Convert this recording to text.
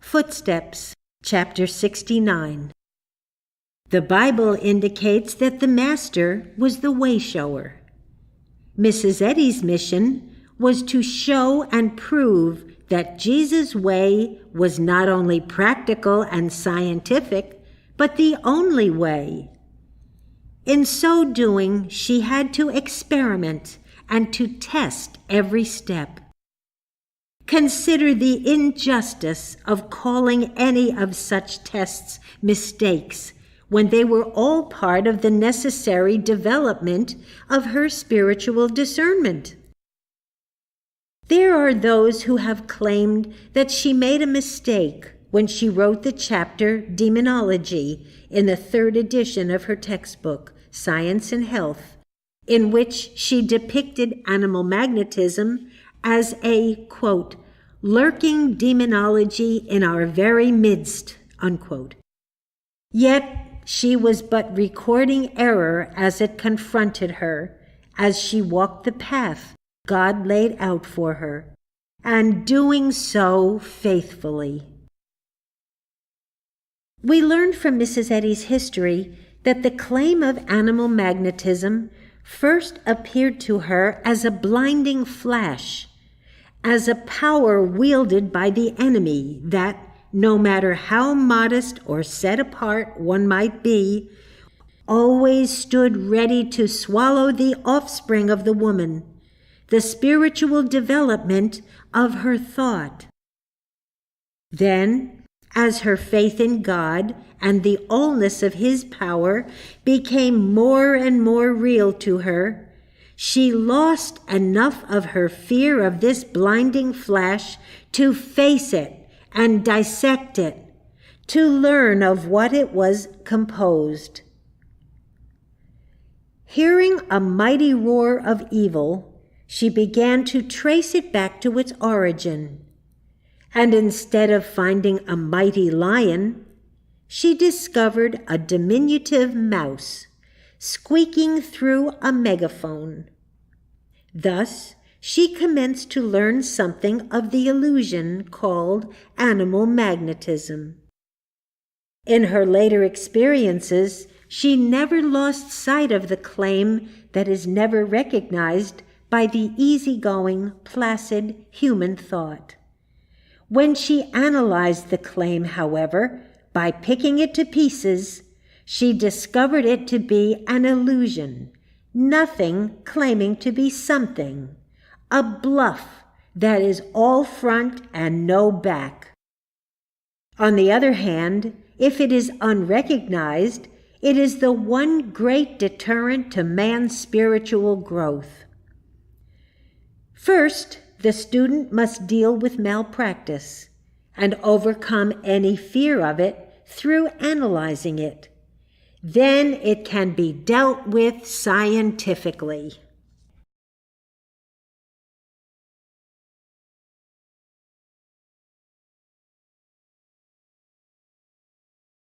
Footsteps, Chapter 69. The Bible indicates that the Master was the way-shower. Mrs. Eddy's mission was to show and prove that Jesus' way was not only practical and scientific, but the only way. In so doing, she had to experiment and to test every step. Consider the injustice of calling any of such tests mistakes when they were all part of the necessary development of her spiritual discernment. There are those who have claimed that she made a mistake when she wrote the chapter Demonology in the 3rd edition of her textbook, Science and Health, in which she depicted animal magnetism as a, quote, lurking demonology in our very midst, unquote. Yet she was but recording error as it confronted her, as she walked the path God laid out for her, and doing so faithfully. We learned from Mrs. Eddy's history that the claim of animal magnetism first appeared to her as a blinding flash, as a power wielded by the enemy that, no matter how modest or set apart one might be, always stood ready to swallow the offspring of the woman, the spiritual development of her thought. Then, as her faith in God and the allness of His power became more and more real to her, she lost enough of her fear of this blinding flash to face it and dissect it, to learn of what it was composed. Hearing a mighty roar of evil, she began to trace it back to its origin, and instead of finding a mighty lion, she discovered a diminutive mouse squeaking through a megaphone. Thus, she commenced to learn something of the illusion called animal magnetism. In her later experiences, she never lost sight of the claim that is never recognized by the easygoing, placid human thought. When she analyzed the claim, however, by picking it to pieces, she discovered it to be an illusion, nothing claiming to be something, a bluff that is all front and no back. On the other hand, if it is unrecognized, it is the one great deterrent to man's spiritual growth. First, the student must deal with malpractice and overcome any fear of it through analyzing it. Then it can be dealt with scientifically.